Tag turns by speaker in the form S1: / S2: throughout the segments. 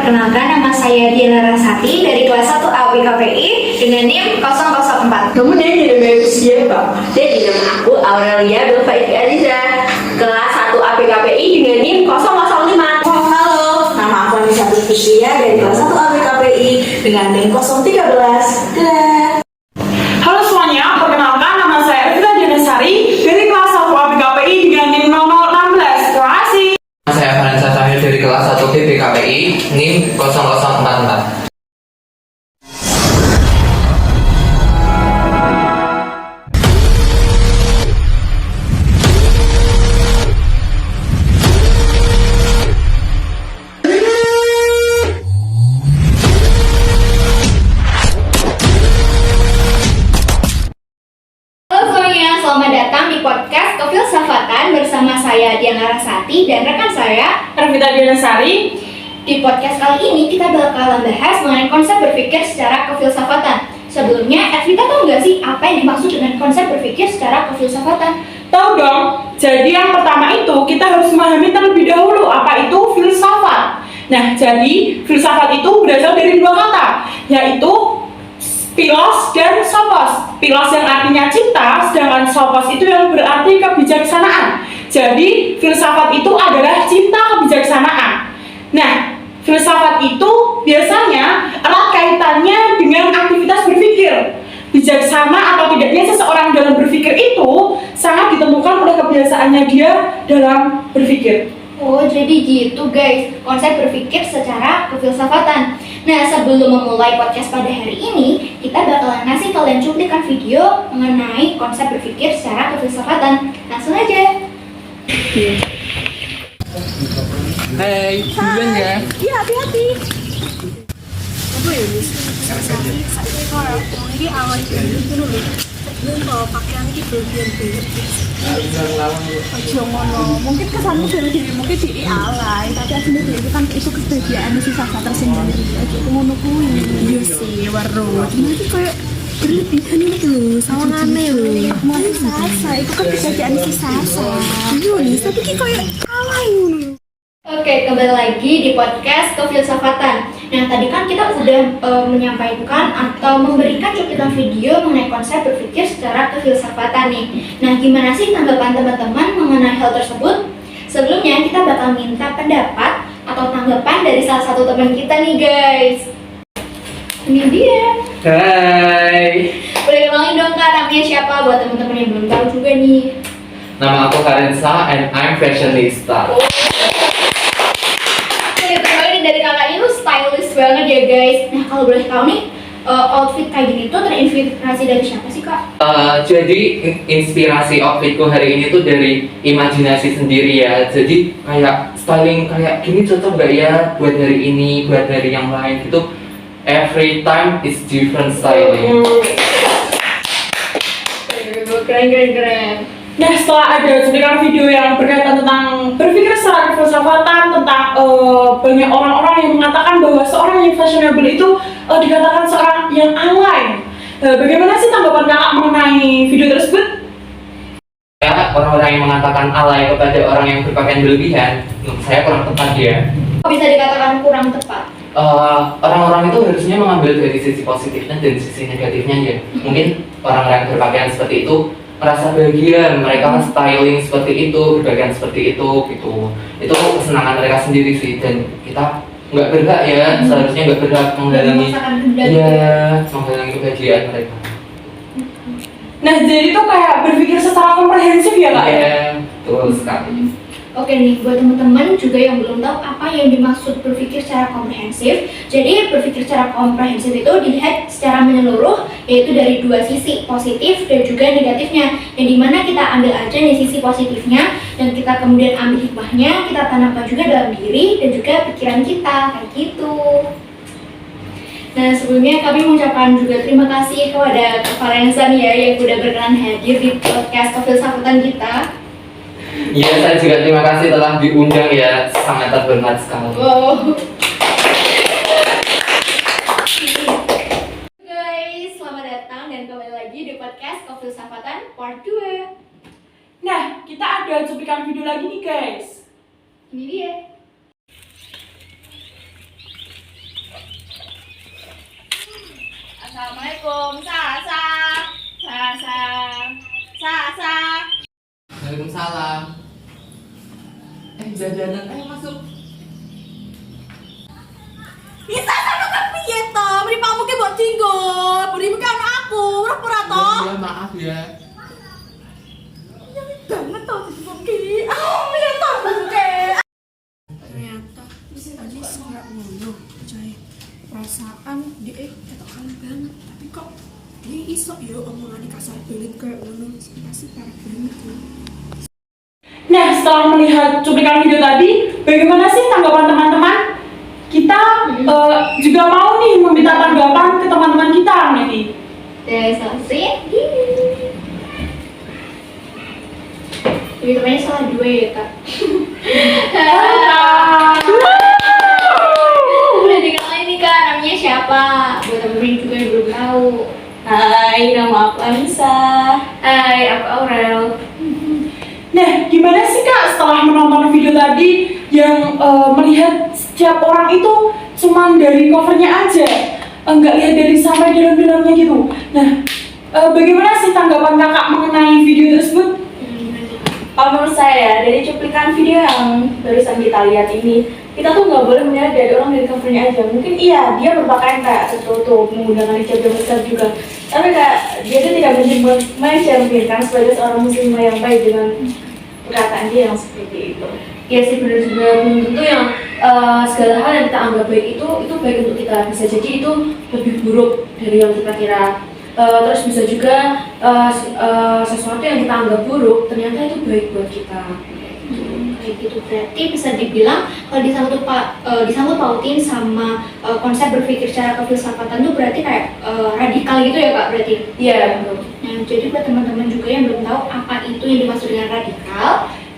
S1: Perkenalkan, nama saya Diana Rasati dari kelas 1 A BKPI dengan NIM 004.
S2: Kamu nanya nama aku siapa? Jadi nama aku Aurelia Belfaiti Aliza, kelas 1 APKPI dengan NIM 005.
S3: Halo, nama aku Anissa Priscilia dari kelas 1 ABKPI dengan NIM 013. Dadah.
S4: Halo semuanya, perkenalkan nama saya Evita Dianasari dari kelas 1 ABKPI dengan NIM 0016. Terima kasih.
S5: Saya Vanessa Samir dari kelas 1 BKPI NIM 0044.
S1: Selamat datang di podcast Kefilsafatan bersama saya Diana Rasati dan rekan saya
S4: Evita Dianasari.
S1: Di podcast kali ini kita bakalan bahas mengenai konsep berpikir secara kefilsafatan. Sebelumnya, Evita tahu nggak sih apa yang dimaksud dengan konsep berpikir secara kefilsafatan?
S4: Tahu dong, jadi yang pertama itu kita harus memahami terlebih dahulu apa itu filsafat. Nah, jadi filsafat itu berasal dari dua kata, yaitu philos dan sophos. Philos yang artinya cinta, sedangkan sophos itu yang berarti kebijaksanaan. Jadi, filsafat itu adalah cinta kebijaksanaan. Nah, filsafat itu biasanya erat kaitannya dengan aktivitas berpikir. Bijaksana atau tidaknya seseorang dalam berpikir itu sangat ditentukan oleh kebiasaannya dia dalam berpikir.
S1: Oh, jadi gitu guys, konsep berpikir secara kefilsafatan. Nah, sebelum memulai podcast pada hari ini, kita bakalan ngasih kalian cuplikan video mengenai konsep berpikir secara kefilsafatan. Langsung aja.
S5: Hai, duluan ya.
S6: Iya, hati-hati. Apa ya, Miss? Ini awal itu dulu. Sebelum bawa pakaian ini bagian ojo ngono. Mungkin kesanmu dari diri, mungkin diri alay. Tapi aslinya diri kan itu kebahagiaan si Sasa tersendiri. Ojo ngono kuwi. Iya sih, warut. Nanti kayak berlebihan itu loh, sama aneh loh. Mau Sasa, itu kan kebahagiaan si Sasa. Iya nih, tapi kayak alay ngono.
S1: Oke, kembali lagi di podcast Kefilsafatan. Nah, tadi kan kita udah menyampaikan atau memberikan cuplikan video mengenai konsep berpikir secara kefilsafatan nih. Nah, gimana sih tanggapan teman-teman mengenai hal tersebut? Sebelumnya, kita bakal minta pendapat atau tanggapan dari salah satu teman kita nih, guys. Ini dia.
S5: Hai.
S1: Boleh kenalin dong, Kak, namanya siapa buat teman-teman yang belum tahu juga nih.
S5: Nama aku Karensa and I'm fashionista.
S1: Dari kakak itu stylish banget ya guys. Nah, kalau boleh tahu nih, outfit kayak gini tuh terinspirasi dari siapa sih, Kak?
S5: Jadi inspirasi outfitku hari ini tuh dari imajinasi sendiri ya. Jadi kayak styling kayak gini cocok gak ya buat hari ini, buat hari yang lain gitu. Every time is different styling.
S1: Keren.
S4: Nah, setelah ada cuplikan video yang berkaitan tentang berpikir secara kefilsafatan, tentang banyak orang-orang yang mengatakan bahwa seorang yang fashionable itu dikatakan seorang yang alay. Bagaimana sih tanggapan kakak mengenai video tersebut?
S5: Ya, orang-orang yang mengatakan alay kepada orang yang berpakaian berlebihan, menurut saya kurang tepat ya.
S1: Bisa dikatakan kurang tepat.
S5: Orang-orang itu harusnya mengambil dari sisi positifnya dan sisi negatifnya ya. Mungkin orang-orang yang berpakaian seperti itu merasa bahagia, mereka styling seperti itu, berpakaian seperti itu gitu. Itu kesenangan mereka sendiri sih, dan kita nggak berhak ya, seharusnya nggak berhak menghalangi menghalangi kebahagiaan mereka.
S4: Nah, jadi tuh kayak berpikir secara komprehensif ya, Kak?
S5: Iya, betul sekali.
S1: Oke nih, buat teman-teman juga yang belum tahu apa yang dimaksud berpikir secara komprehensif. Jadi berpikir secara komprehensif itu dilihat secara menyeluruh, yaitu dari dua sisi, positif dan juga negatifnya. Yang dimana kita ambil aja nih sisi positifnya dan kita kemudian ambil hikmahnya, kita tanamkan juga dalam diri dan juga pikiran kita, kayak gitu. Nah, sebelumnya kami mengucapkan juga terima kasih kepada Kak Valensa nih ya yang udah berkenan hadir di podcast Kefilsafatan kita.
S5: Iya, saya juga terima kasih telah diundang ya, sangat terhormat sekali.
S1: Wow. Guys, selamat datang dan kembali lagi di podcast Kefilsafatan Part 2.
S4: Nah, kita ada cuplikan video lagi nih, guys.
S1: Ini dia.
S6: Assalamualaikum, Sasa. Sasa. Sasa.
S5: Waalaikumsalam. Jajanan, ayo masuk.
S6: Bisa sama kan piye to? Mripakmu ki mbok dinggo. Burimu ki ana aku, ora to?
S5: Ya, maaf ya.
S6: Banget to dibungki. Ya to bungki. Ternyata ini suara ngono, coy. Perasaan dia ketokan banget, tapi kok dia iso ya omongannya kasar banget kayak ngono. Pasti parah banget.
S4: Nah, setelah melihat cuplikan video tadi, bagaimana sih tanggapan teman-teman? Kita juga mau nih meminta tanggapan ke teman-teman kita nanti.
S1: Selesai. Jadi temannya salah 2 ya kak. Udah dikenalin nih kak, namanya siapa? Buat temen-temen juga yang belum tahu.
S3: Hai, nama aku Anissa.
S1: Hai, aku Aurel.
S4: Nah, gimana sih Kak setelah menonton video tadi yang melihat setiap orang itu cuman dari covernya aja, nggak lihat dari sampai dalam-dalamnya gitu. Nah, bagaimana sih tanggapan Kakak mengenai video tersebut?
S3: Kalau menurut saya, dari cuplikan video yang barusan kita lihat ini, kita tuh nggak boleh melihat dari orang dari covernya aja. Mungkin iya, dia berpakaian kayak tertutup, menggunakan hijab yang besar juga. Tapi kayak dia tuh tidak mencerminkan sebagai seorang muslimah yang baik dengan perkataan dia yang seperti itu.
S2: Iya sih, benar juga. Belum tentu yang segala hal yang kita anggap baik itu baik untuk kita. Bisa jadi itu lebih buruk dari yang kita kira. Terus bisa juga sesuatu yang kita anggap buruk ternyata itu baik buat kita.
S1: Kayak gitu, berarti bisa dibilang kalau disangkut pautin sama konsep berpikir secara kefilsafatan itu berarti kayak radikal gitu ya kak berarti?
S2: Iya, betul.
S1: Nah, jadi buat teman-teman juga yang belum tahu apa itu yang dimaksud dengan radikal.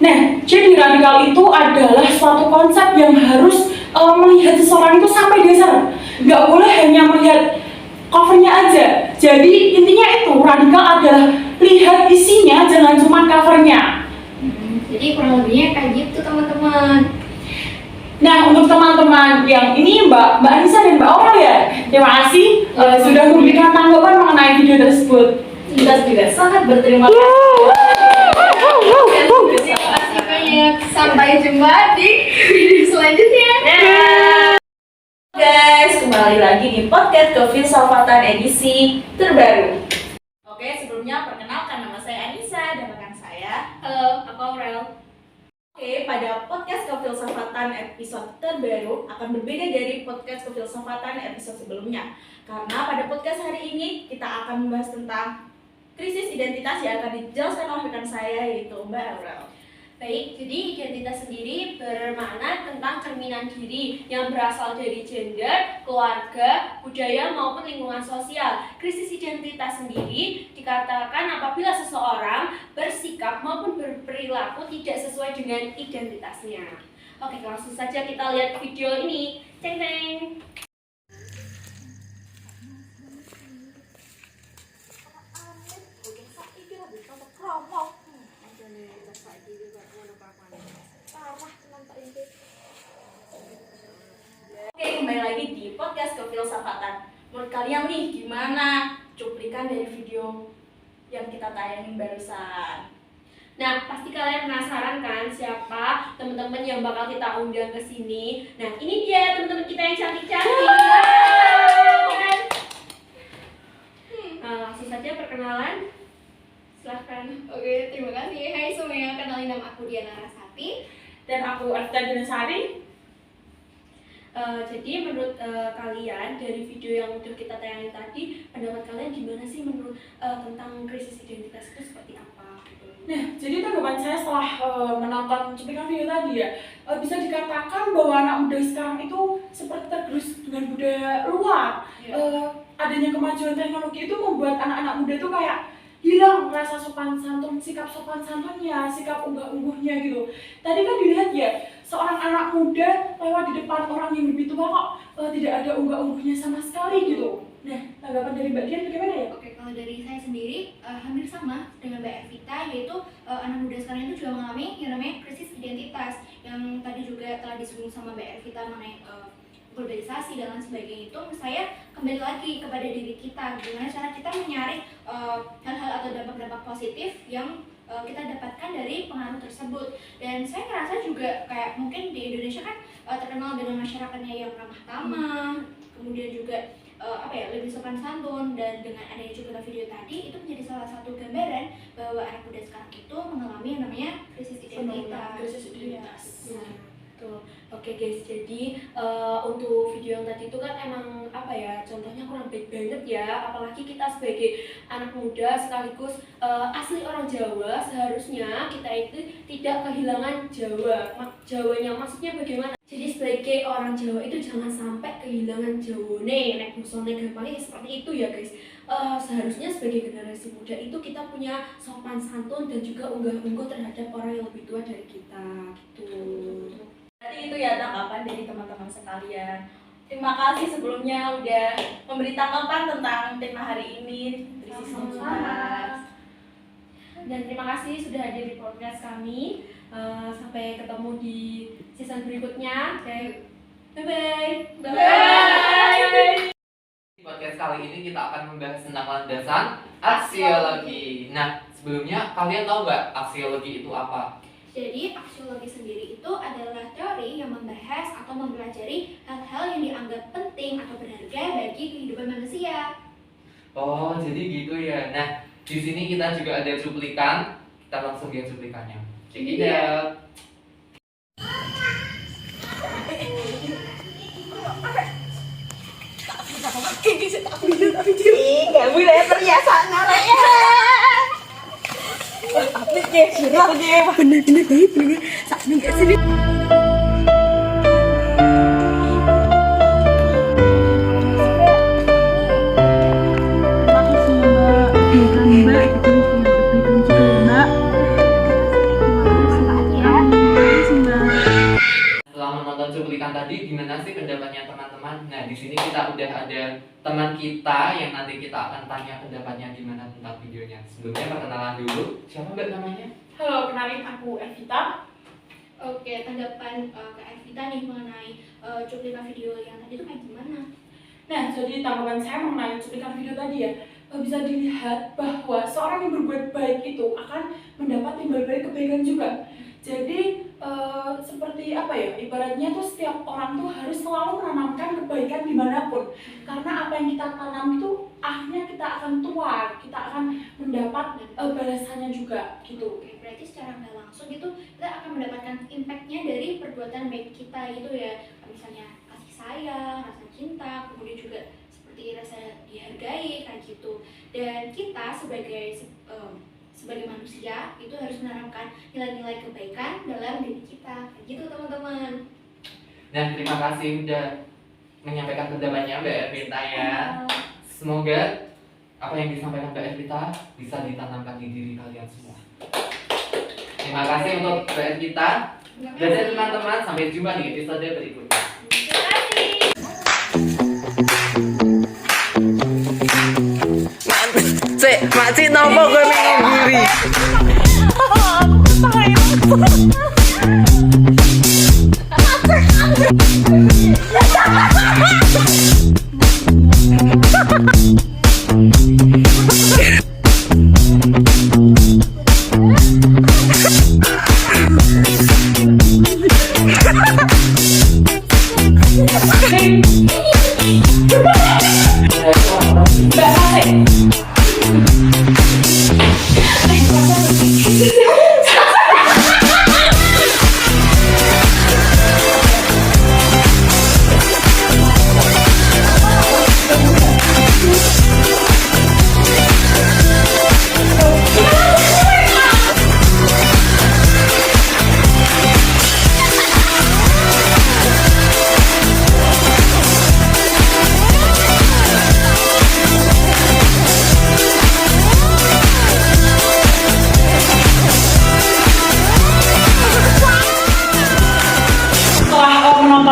S4: Nah, jadi radikal itu adalah suatu konsep yang harus melihat seseorang itu sampai dasar. Nggak boleh hanya melihat covernya aja. Jadi intinya itu radikal adalah lihat isinya, jangan cuma covernya.
S1: Jadi kurang lebihnya kayak gitu teman-teman.
S4: Nah, untuk teman-teman yang ini Mbak Anissa dan Mbak Aurel ya, terima kasih sudah memberikan tanggapan mengenai video tersebut.
S3: Kita juga sangat berterima kasih.
S1: Terima kasih banyak. Sampai jumpa di video selanjutnya.
S3: Guys, kembali lagi di podcast Kefilsafatan edisi terbaru. Oke, sebelumnya perkenalkan nama saya Anissa dan rekan saya.
S1: Halo, aku Aurel.
S3: Oke, pada podcast Kefilsafatan episode terbaru akan berbeda dari podcast Kefilsafatan episode sebelumnya. Karena pada podcast hari ini kita akan membahas tentang krisis identitas yang akan dijelaskan oleh rekan saya yaitu Mbak Aurel.
S2: Baik, jadi identitas sendiri bermakna tentang cerminan diri yang berasal dari gender, keluarga, budaya maupun lingkungan sosial. Krisis identitas sendiri dikatakan apabila seseorang bersikap maupun berperilaku tidak sesuai dengan identitasnya. Oke, langsung saja kita lihat video ini. Ceng ceng.
S3: Oke, kembali lagi di podcast Kefilsafatan. Menurut kalian nih, gimana cuplikan dari video yang kita tayangin barusan?
S2: Nah, pasti kalian penasaran kan siapa teman-teman yang bakal kita undang ke sini. Nah, ini dia teman-teman kita yang cantik-cantik. Nah, langsung saja perkenalan. Silahkan.
S1: Oke, terima kasih. Hai semuanya, kenalin nama aku Diana Rasati.
S4: Dan aku Arta Dinasari.
S2: Jadi menurut kalian dari video yang udah kita tayangin tadi, pendapat kalian gimana sih menurut tentang krisis identitas itu seperti apa? Gitu?
S4: Nah, jadi tanggapan saya setelah menonton cuplikan video tadi ya, bisa dikatakan bahwa anak muda sekarang itu seperti tergerus dengan budaya luar. Adanya kemajuan teknologi itu membuat anak-anak muda itu kayak hilang rasa sopan santun, sikap sopan santunnya, sikap unggah-ungguhnya gitu. Tadi kan dilihat ya, seorang anak muda lewat di depan orang yang lebih tua kok tidak ada unggah-ungguhnya sama sekali gitu. Nah, tanggapan dari Mbak Dian bagaimana ya?
S1: Oke, kalau dari saya sendiri hampir sama dengan Mbak Evita, yaitu anak muda sekarang itu juga mengalami yang namanya krisis identitas yang tadi juga telah disinggung sama Mbak Evita mengenai globalisasi dan lain sebagainya itu menurut saya kembali lagi kepada diri kita, gimana cara kita menyaring hal-hal atau dampak-dampak positif yang kita dapatkan dari pengaruh tersebut. Dan saya ngerasa juga kayak mungkin di Indonesia kan terkenal dengan masyarakatnya yang ramah tamah, kemudian juga lebih sopan santun, dan dengan adanya juga video tadi itu menjadi salah satu gambaran bahwa anak muda sekarang itu mengalami yang namanya krisis identitas.
S2: Betul. Oke guys, jadi untuk video yang tadi itu kan emang contohnya kurang baik banget ya, apalagi kita sebagai anak muda sekaligus asli orang Jawa, seharusnya kita itu tidak kehilangan Jawanya. Maksudnya bagaimana? Jadi sebagai orang Jawa itu jangan sampai kehilangan Jawane, nek bosone gampangnya seperti itu ya guys. Seharusnya sebagai generasi muda itu kita punya sopan santun dan juga unggah-ungguh terhadap orang yang lebih tua dari kita gitu.
S3: Berarti itu ya tanggapan dari teman-teman sekalian. Terima kasih sebelumnya udah memberi tanggapan tentang tema hari ini, krisis identitas.
S2: Dan terima kasih sudah hadir di podcast kami. Sampai ketemu di season berikutnya. Bye-bye.
S3: Bye.
S5: Di podcast kali ini kita akan membahas tentang landasan aksiologi. Nah, sebelumnya kalian tahu nggak aksiologi itu apa?
S1: Jadi aksiologi sendiri itu adalah teori yang membahas atau mempelajari hal-hal yang dianggap penting atau berharga bagi kehidupan manusia.
S5: Oh, jadi gitu ya. Nah, di sini kita juga ada cuplikan. Kita langsung lihat cuplikannya. Check it out.
S6: Nggak boleh perhiasan ya. Bener-bener baik bener. Sakit nggak sih?
S5: Setelah menonton cuplikan tadi, gimana sih pendapatnya teman-teman? Nah, di sini kita udah ada teman kita yang nanti kita akan tanya pendapatnya gimana tentang videonya. Sebelumnya perkenalan dulu. Siapa mbak namanya?
S4: Halo, kenalin aku Evita.
S1: Oke, tanggapan Kak Evita nih mengenai cuplikan video yang tadi itu kayak gimana?
S4: Nah, jadi tanggapan saya mengenai cuplikan video tadi ya, bisa dilihat bahwa seorang yang berbuat baik itu akan mendapat timbal balik kebaikan juga. Jadi seperti apa ya, ibaratnya tuh setiap orang tuh harus selalu menanamkan kebaikan dimanapun, karena apa yang kita tanam itu akhirnya kita akan tua, kita akan mendapat balasannya juga gitu.
S1: Oke, berarti secara nggak langsung gitu kita akan mendapatkan impact-nya dari perbuatan baik kita gitu ya. Misalnya kasih sayang, rasa cinta, kemudian juga seperti rasa dihargai kayak gitu. Dan kita sebagai manusia itu harus menanamkan nilai-nilai kebaikan dalam diri kita kayak gitu teman-teman.
S5: Nah, terima kasih udah menyampaikan pendapatnya Mbak Evita ya. Semoga apa yang disampaikan Mbak Evita bisa ditanamkan di diri kalian semua. Terima kasih untuk Mbak Evita. Dan teman-teman, sampai jumpa di episode berikutnya.
S7: Makcik nopo kowe nguri.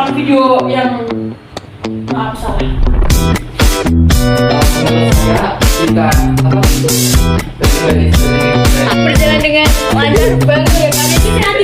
S4: Video yang maaf salah.
S2: Berjalan dengan lancar banget ya, kalian ini nanti